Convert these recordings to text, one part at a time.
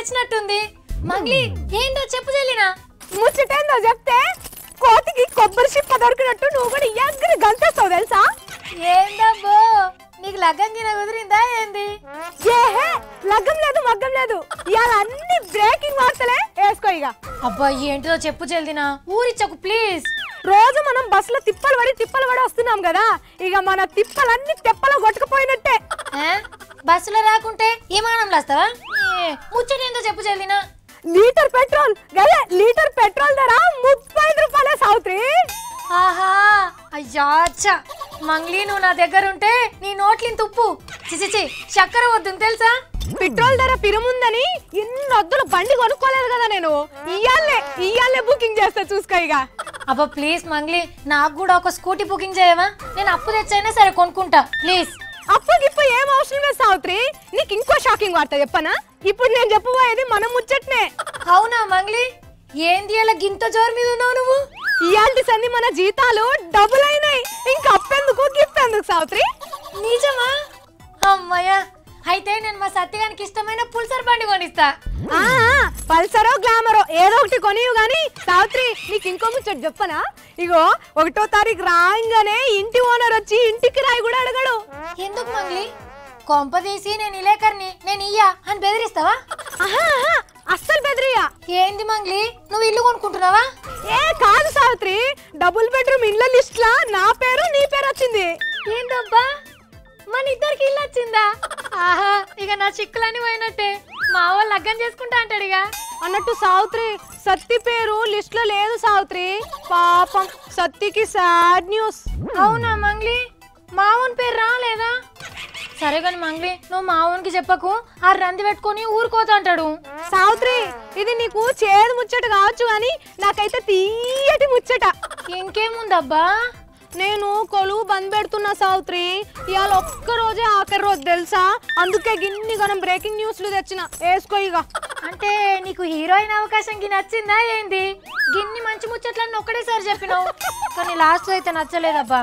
వచ్చినట్టుంది. మంగ్లీ ఏందో చెప్పు చెల్లినా. ముచ్చటేందో చెప్తే కోతికి కొబ్బరి చిప్ప దొరికినట్టు నువ్వు కూడా ఎగ్గర గంతేస్తావు తెలుసా? ఏందబ్బో నీకు లగ్గం గిన కుదిరిందా ఏంది? ఏహే లగ్గం లేదు మగ్గం లేదు, ఇవాళ అన్ని బ్రేకింగ్ వార్తలే. వేసుకో ఇక. అబ్బా ఏంటిదో చెప్పు చెల్లినా, ఊరిచ్చకు ప్లీజ్. రోజు మనం బస్సులో తిప్పలు పడి వస్తున్నాం కదా, ఇక మన తిప్పలన్నీ తెప్పలో కొట్టుకుపోయినట్టే. బస్సులో రాకుంటే విమానంలో వస్తావా? ముచ్చటేందో చెప్పు చెల్లినా. లీటర్ పెట్రోల్ గదే, లీటర్ పెట్రోల్ ధర 35 రూపాయలే సావిత్రి. ఆహా అయ్యా మంగ్లీ, నువ్వు నా దగ్గర ఉంటే నీ నోట్లిని తుప్పు. చిచిచి చక్కెర వద్దు తెలుసా? పెట్రోల్ ధర పిరముందని ఇన్ని వద్దులు బండి కొనుక్కోలేదు కదా నేను. ఇయ్యాలే బుకింగ్ చేస్తా చూసుకో ఇక. అబ్బా ప్లీజ్ మంగ్లీ, నాకు కూడా ఒక స్కూటీ బుకింగ్ చేయవా? నేను అప్పు తెచ్చైనా సరే కొనుక్కుంటా ప్లీజ్. అప్పగిప్పు ఏం అవసరం లేదు సావిత్రి. నీకు ఇంకో షాకింగ్ వార్త చెప్పనా? ఇప్పుడు నేను చెప్పబోయేది మనం ముచ్చట్నే. అవునా మంగ్లీ, ఏంది అలా గింత జోరు మీద ఉన్నావు నువ్వు? ఇయాల్టి సంది మన జీతాలు డబుల్ అయినాయి. ఇంకా అప్పెందుకు గిప్పెందుకు సావిత్రి? నిజమా? అమ్మయ్యా, అయితే నేను మా సత్యగానికి ఇష్టమైన పుల్సర్ బండి కొనిస్తా. పల్సరో గ్లామరో ఏదో ఒకటి కొనియు గాని సావిత్రి, నీకు ఇంకో ముచ్చట చెప్పనా? ఇగో 1వ తారీఖు రాగానే ఇంటి ఓనర్ వచ్చి ఇంటికి రాయి కూడా అడగడు. ఎందుకు మంగ్లీ? కొంపదీసి నేను ఇలేకర్ని, నేను ఇయ్యా అని బెదిరిస్తావా? అస్సలు బెదిరియా. ఏంది మంగ్లీ, నువ్వు ఇల్లు కొనుక్కుంటున్నావా? ఏ కాదు సావిత్రి, డబుల్ బెడ్రూమ్ ఇళ్ళ లిస్ట్ లా నా పేరు నీ పేరు వచ్చింది. ఏంటబ్బా, మన ఇద్దరికి ఇల్లు వచ్చిందా? ఆహా, ఇక నా చిక్కులని పోయినట్టే. మా వాళ్ళు లగ్గం చేసుకుంటా అంటాడుగా. అన్నట్టు సావిత్రి, సత్తి పేరు లిస్ట్ లో లేదు సావిత్రి. పాపం సత్తికి సాడ్ న్యూస్. అవునా మంగ్లీ, మావన్ పేరు రాలేదా? సరే కాని మంగ్లీ, నువ్వు మావన్కి చెప్పకు, ఆ రంది పెట్టుకొని ఊరుకోతా అంటాడు. సావిత్రి, ఇది నీకు చేదు ముచ్చట కావచ్చు గాని నాకైతే తీయటి ముచ్చట. ఇంకేముందబ్బా? నేను కొలువు బంద్ పెడుతున్నా సావిత్రి. ఇవాళ ఒక్కరోజే ఆఖరి రోజు తెలుసా? అందుకే గిన్ని గనం బ్రేకింగ్ న్యూస్లు తెచ్చిన. వేసుకో ఇక. అంటే నీకు హీరోయిన్ అవకాశం కి నచ్చిందా ఏంది? గిన్ని మంచి ముచ్చట్లన్నీ ఒక్కడేసారి చెప్పినావు, కానీ లాస్ట్ అయితే నచ్చలేదబ్బా.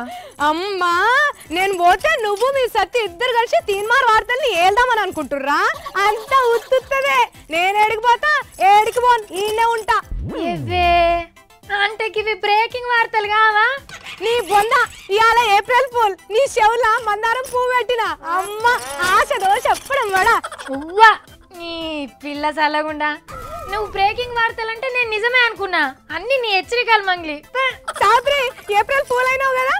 అమ్మా, నేను పోతే నువ్వు మీ సత్తి ఇద్దరు కలిసి తీన్మార్ వార్తల్ని ఏల్దామని అనుకుంటుర్రా? అంతా ఉత్తుత్తదే. నేను ఏడికి పోతా, ఏడికి పోను, ఈయనే ఉంటా. ఇవే అంటే ఇవి బ్రేకింగ్ వార్తలు కావా? నీ బొంద, ఇవాళ ఏప్రిల్ ఫూల్. నీ చెవుల మందారం పువ్వు పెట్టిన. అమ్మ ఆశదో చెప్పడం వాడా. ఉవ్వా నీ పిల్ల చల్లగుండా. నువ్వు బ్రేకింగ్ వార్తలంటే నేను నిజమే అనుకున్నా. అన్ని నీ హెచ్చరికలు మంగ్లీ. సావిత్రి, ఏప్రిల్ ఫూల్ అయినావు కదా.